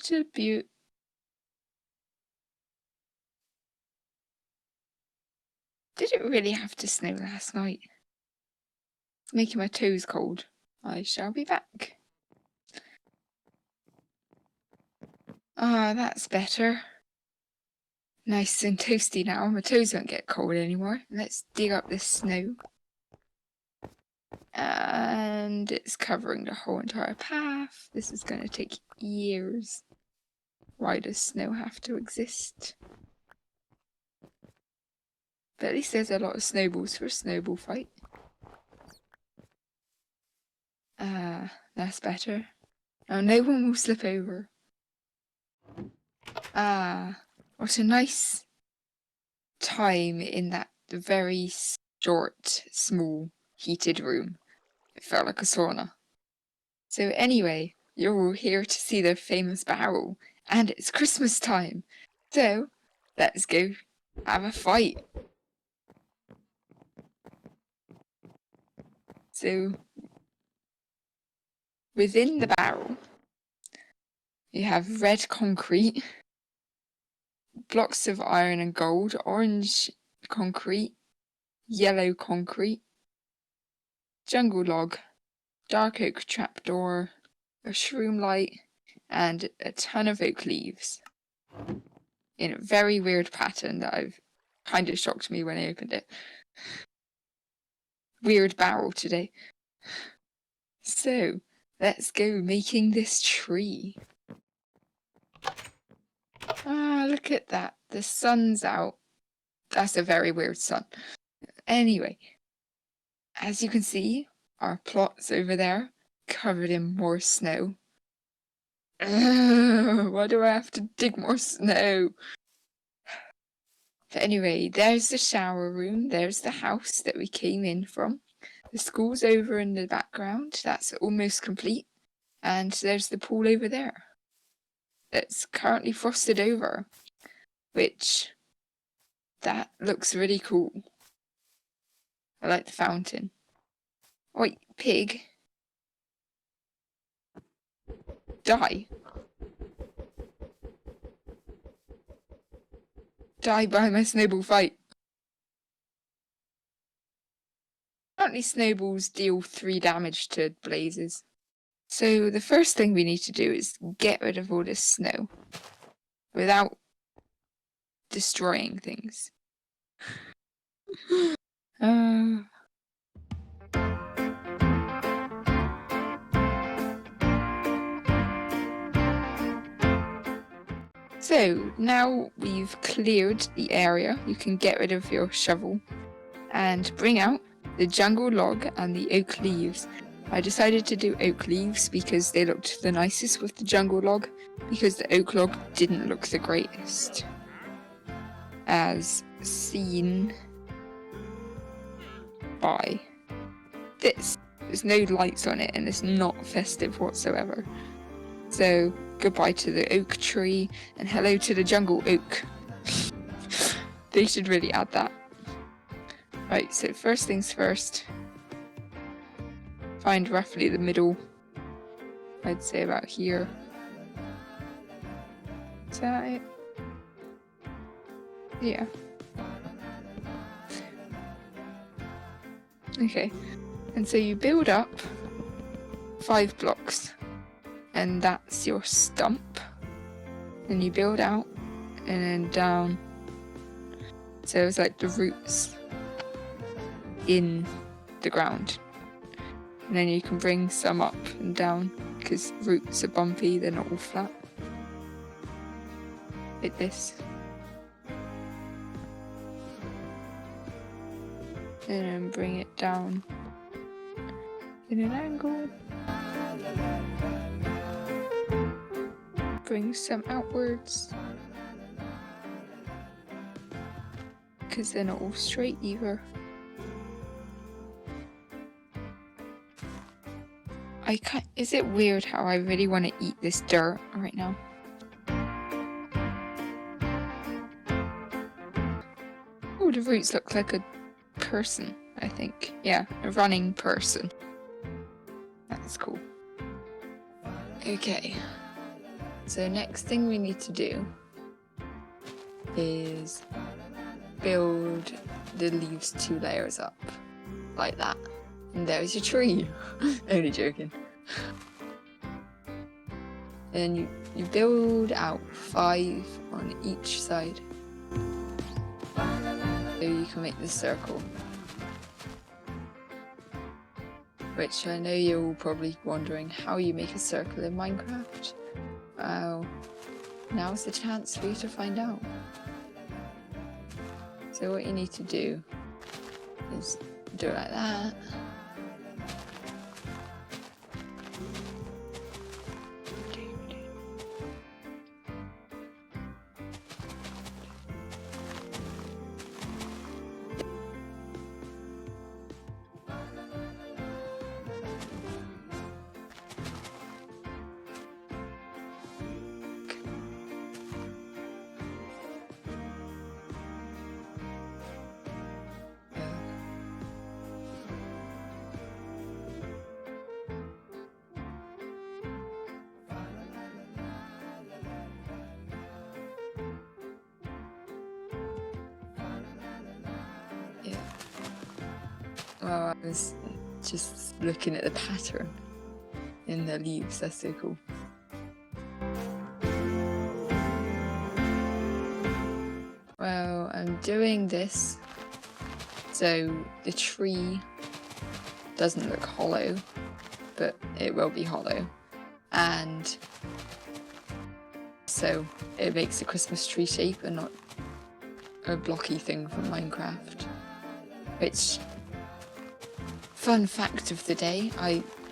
What a beaut. Did it really have to snow last night? It's making my toes cold. I shall be back. Ah, that's better. Nice and toasty now. My toes won't get cold anymore. Let's dig up this snow. And it's covering the whole entire path. This is going to take years. Why does snow have to exist? But at least there's a lot of snowballs for a snowball fight. That's better. Oh, no one will slip over. What a nice time in that very short, small, heated room. It felt like a sauna. So anyway, you're all here to see the famous barrel, and it's Christmas time. So, let's go have a fight. So, within the barrel, you have red concrete, blocks of iron and gold, orange concrete, yellow concrete, jungle log, dark oak trapdoor, a shroom light, and a ton of oak leaves in a very weird pattern that I've kind of shocked me when I opened it. Weird barrel today. So, let's go making this tree. Look at that. The sun's out. That's a very weird sun. Anyway, as you can see, our plot's over there, covered in more snow. Why do I have to dig more snow? But anyway, there's the shower room, there's the house that we came in from. The school's over in the background, that's almost complete. And there's the pool over there. It's currently frosted over, which, that looks really cool. I like the fountain. Wait, pig. Die. Die by my snowball fight. Apparently snowballs deal 3 damage to blazes. So the first thing we need to do is get rid of all this snow without destroying things. So now we've cleared the area, you can get rid of your shovel and bring out the jungle log and the oak leaves. I decided to do oak leaves because they looked the nicest with the jungle log, because the oak log didn't look the greatest. As seen by this. There's no lights on it and it's not festive whatsoever. So goodbye to the oak tree and hello to the jungle oak. They should really add that. Right, so first things first. Find roughly the middle. I'd say about here. Is that it? Yeah. Okay. And so you build up 5 blocks. And that's your stump. Then you build out and then down. So it's like the roots in the ground. And then you can bring some up and down because roots are bumpy, they're not all flat. Like this. And then bring it down in an angle. Bring some outwards. Because they're not all straight either. Is it weird how I really want to eat this dirt right now? Oh, the roots look like a person, I think. Yeah, a running person. That's cool. Okay. So next thing we need to do is build the leaves 2 layers up, like that. And there's your tree. Only joking. And then you build out 5 on each side. So you can make this circle. Which I know you're all probably wondering how you make a circle in Minecraft. Well, now's the chance for you to find out. So what you need to do is do it like that. Yeah. Well, I was just looking at the pattern in the leaves. That's so cool. Well, I'm doing this so the tree doesn't look hollow, but it will be hollow. And so it makes a Christmas tree shape and not a blocky thing from Minecraft. Which, fun fact of the day,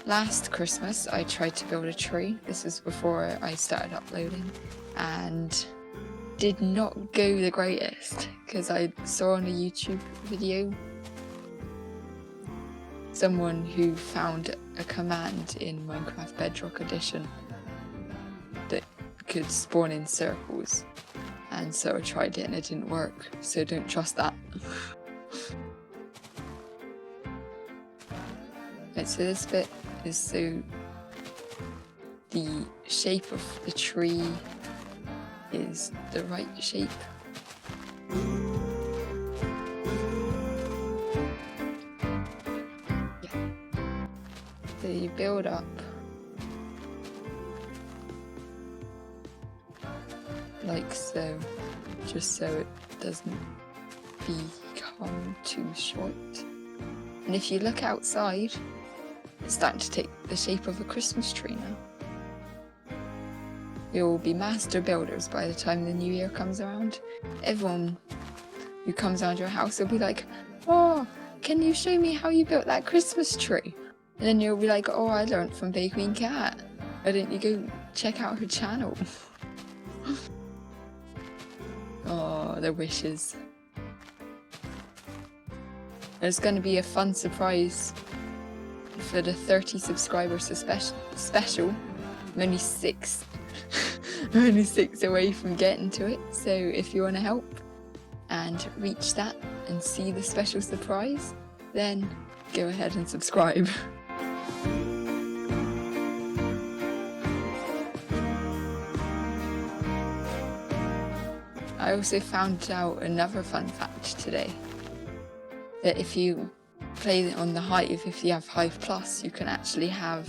last Christmas I tried to build a tree. This was before I started uploading, and did not go the greatest, because I saw on a YouTube video someone who found a command in Minecraft Bedrock Edition that could spawn in circles, and so I tried it and it didn't work, so don't trust that. Right, so this bit is so the shape of the tree is the right shape. Yeah. So you build up like so, just so it doesn't become too short. And if you look outside, it's starting to take the shape of a Christmas tree now. You'll be master builders by the time the new year comes around. Everyone who comes around your house will be like, "Oh, can you show me how you built that Christmas tree?" And then you'll be like, "Oh, I learned from Bay Queen Cat. Why don't you go check out her channel?" Oh, the wishes. There's going to be a fun surprise for the 30 subscribers special. I'm only 6. I'm only 6 away from getting to it. So if you want to help and reach that and see the special surprise, then go ahead and subscribe. I also found out another fun fact today, that if you play on the Hive, if you have Hive Plus, you can actually have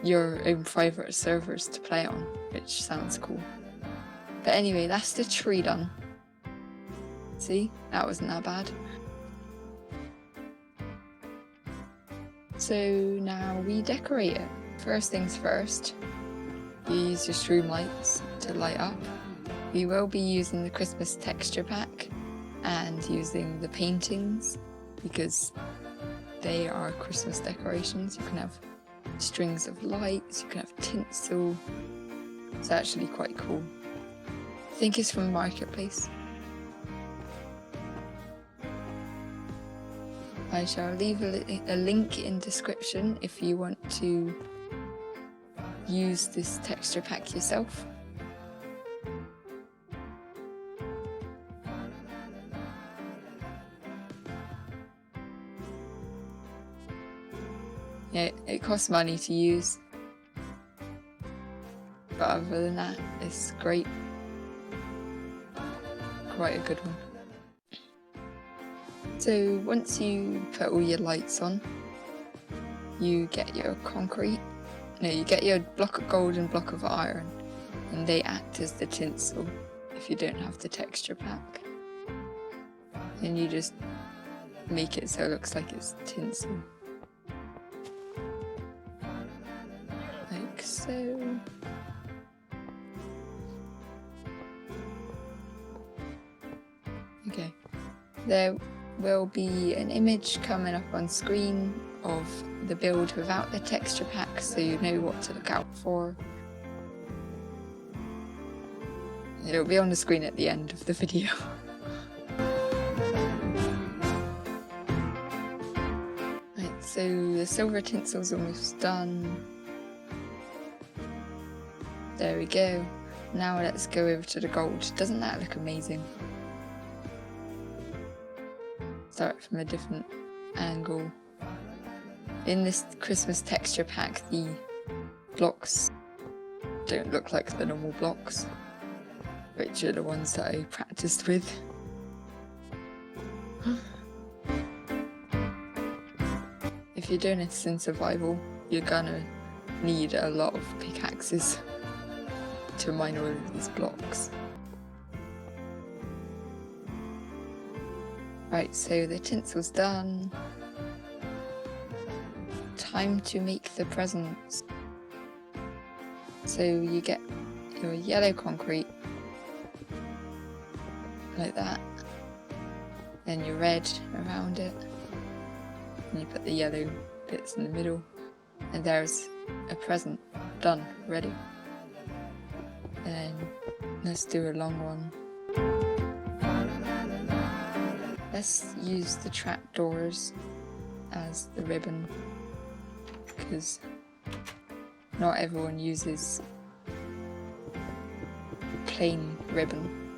your own private servers to play on, which sounds cool. But anyway, that's the tree done. See, that wasn't that bad. So now we decorate it. First things first, you use your stream lights to light up. We will be using the Christmas texture pack and using the paintings because they are Christmas decorations. You can have strings of lights, you can have tinsel. It's actually quite cool. I think it's from Marketplace. I shall leave a link in description if you want to use this texture pack yourself. Yeah, it costs money to use, but other than that, it's great. Quite a good one. So once you put all your lights on, you get your concrete. No, you get your block of gold and block of iron, and they act as the tinsel if you don't have the texture pack. And you just make it so it looks like it's tinsel. Like so. Okay. There will be an image coming up on screen of the build without the texture pack, so you know what to look out for. It'll be on the screen at the end of the video. Right, so the silver tinsel's almost done. There we go. Now let's go over to the gold. Doesn't that look amazing? Start from a different angle. In this Christmas texture pack, the blocks don't look like the normal blocks, which are the ones that I practiced with. If you're doing this in survival, you're gonna need a lot of pickaxes to mine all of these blocks. Right, so the tinsel's done. Time to make the presents. So you get your yellow concrete, like that, then your red around it, and you put the yellow bits in the middle, and there's a present done, ready. And then let's do a long one. Let's use the trapdoors as the ribbon, because not everyone uses plain ribbon.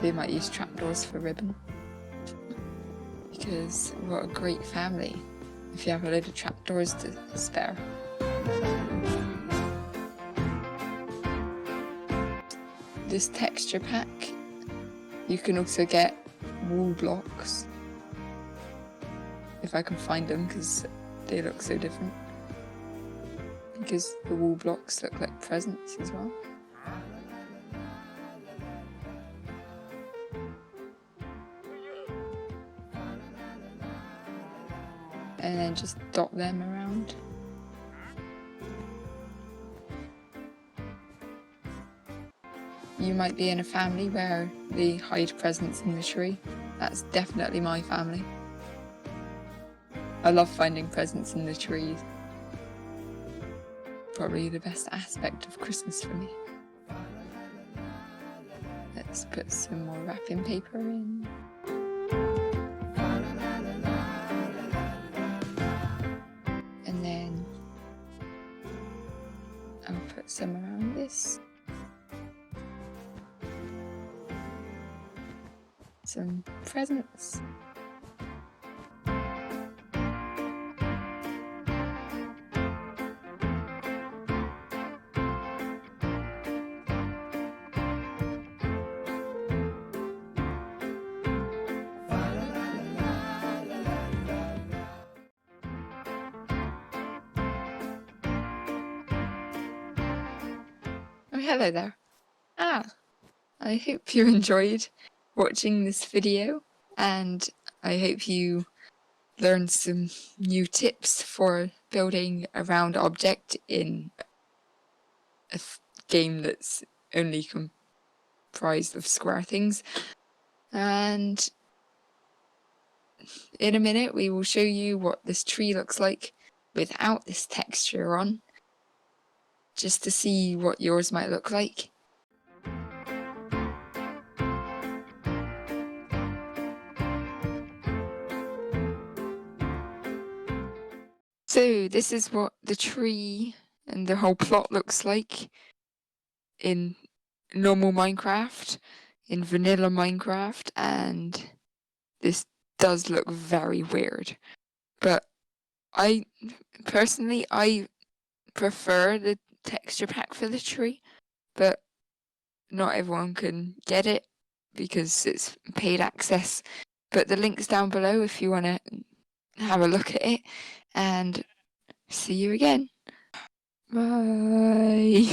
They might use trapdoors for ribbon, because what a great family if you have a load of trapdoors to spare. This texture pack, you can also get wall blocks, if I can find them, because they look so different. Because the wall blocks look like presents as well. And then just dot them around. You might be in a family where they hide presents in the tree. That's definitely my family. I love finding presents in the trees. Probably the best aspect of Christmas for me. Let's put some more wrapping paper in. And then I'll put some around this. Some presents. Oh, hello there. I hope you enjoyed watching this video, and I hope you learned some new tips for building a round object in a game that's only comprised of square things. And in a minute we will show you what this tree looks like without this texture on, just to see what yours might look like. So this is what the tree and the whole plot looks like in normal Minecraft, in vanilla Minecraft, and this does look very weird. But I personally prefer the texture pack for the tree, but not everyone can get it because it's paid access. But the link's down below if you want to have a look at it, and see you again. Bye.